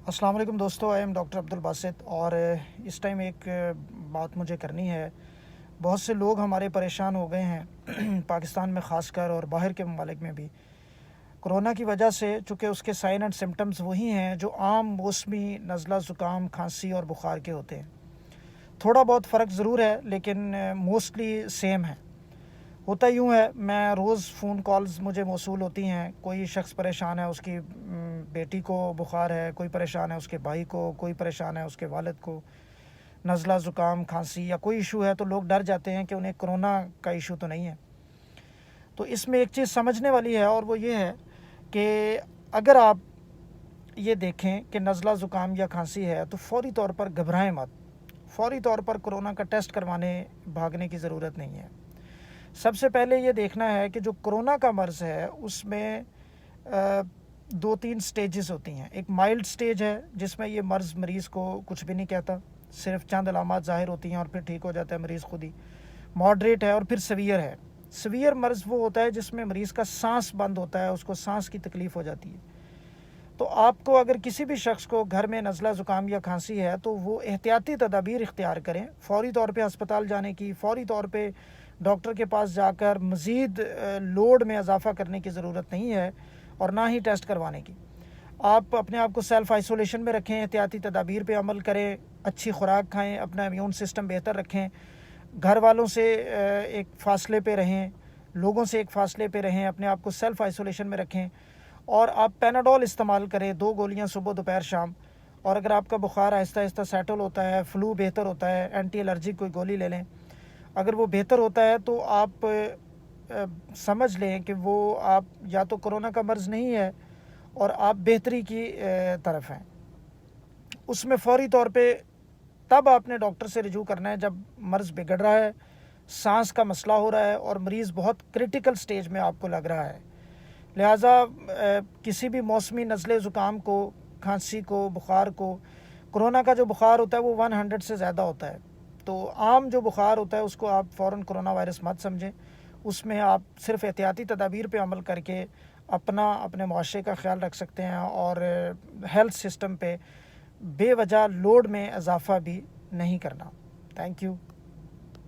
अस्सलाम वालेकुम दोस्तों, I am doctor Abdul Basit. और इस टाइम एक बात मुझे करनी है। बहुत से लोग हमारे परेशान हो गए हैं पाकिस्तान में ख़ासकर और बाहर के ममालिक में भी, कोरोना की वजह से। चूँकि उसके साइन एंड सिम्टम्स वही हैं जो आम मौसमी नज़ला ज़ुकाम, खांसी और बुखार के होते हैं। थोड़ा बहुत फ़र्क ज़रूर है, लेकिन मोस्टली सेम है। होता यूँ है, मैं रोज़ फ़ोन कॉल्स मुझे मौसूल होती हैं। कोई शख्स परेशान है, उसकी बेटी को बुखार है, कोई परेशान है उसके भाई को, कोई परेशान है उसके वालिद को, नज़ला ज़ुकाम, खांसी या कोई इशू है, तो लोग डर जाते हैं कि उन्हें कोरोना का इशू तो नहीं है। तो इसमें एक चीज़ समझने वाली है, और वो ये है कि अगर आप ये देखें कि नज़ला ज़ुकाम या खांसी है तो फ़ौरी तौर पर घबराएं मत। फ़ौरी तौर पर कोरोना का टेस्ट करवाने भागने की ज़रूरत नहीं है। सबसे पहले ये देखना है कि जो कोरोना का मर्ज़ है उसमें 2-3 स्टेजेस होती हैं। एक माइल्ड स्टेज है जिसमें ये मर्ज़ मरीज़ को कुछ भी नहीं कहता, सिर्फ चंद अलामात ज़ाहिर होती हैं और फिर ठीक हो जाता है मरीज़ खुद ही। मॉडरेट है, और फिर सीवियर है। सीवियर मर्ज़ वो होता है जिसमें मरीज़ का सांस बंद होता है, उसको सांस की तकलीफ़ हो जाती है। तो आपको अगर किसी भी शख्स को घर में नज़ला ज़ुकाम या खांसी है तो वो एहतियाती तदाबीर इख्तियार करें। फ़ौरी तौर पे अस्पताल जाने की, फ़ौरी तौर पे डॉक्टर के पास जाकर मज़ीद लोड में इजाफ़ा करने की ज़रूरत नहीं है, और ना ही टेस्ट करवाने की। आप अपने आप को सेल्फ़ आइसोलेशन में रखें, एहतियाती तदाबीर पे अमल करें, अच्छी खुराक खाएँ, अपना इम्यून सिस्टम बेहतर रखें, घर वालों से एक फ़ासले पे रहें, लोगों से एक फ़ासले पे रहें, अपने आप को सेल्फ़ आइसोलेशन में रखें। और आप पैनाडोल इस्तेमाल करें, 2 गोलियां सुबह दोपहर शाम। और अगर आपका बुखार आहिस्ता आहिस्ता सेटल होता है, फ़्लू बेहतर होता है, एंटी एलर्जिक कोई गोली ले लें। अगर वो बेहतर होता है तो आप समझ लें कि वो आप या तो कोरोना का मर्ज़ नहीं है और आप बेहतरी की तरफ हैं। उसमें फ़ौरी तौर पे तब आपने डॉक्टर से रजू करना है जब मर्ज़ बिगड़ रहा है, सांस का मसला हो रहा है और मरीज़ बहुत क्रिटिकल स्टेज में आपको लग रहा है। लिहाजा किसी भी मौसमी नज़ले ज़ुकाम को, खांसी को, बुखार को, कोरोना का जो बुखार होता है वो 100 से ज़्यादा होता है। तो आम जो बुखार होता है उसको आप फ़ौरन कोरोना वायरस मत समझें। उसमें आप सिर्फ एहतियाती तदाबीर पे अमल करके अपने मुआशरे का ख्याल रख सकते हैं, और हेल्थ सिस्टम पे बेवजह लोड में इजाफ़ा भी नहीं करना। Thank you.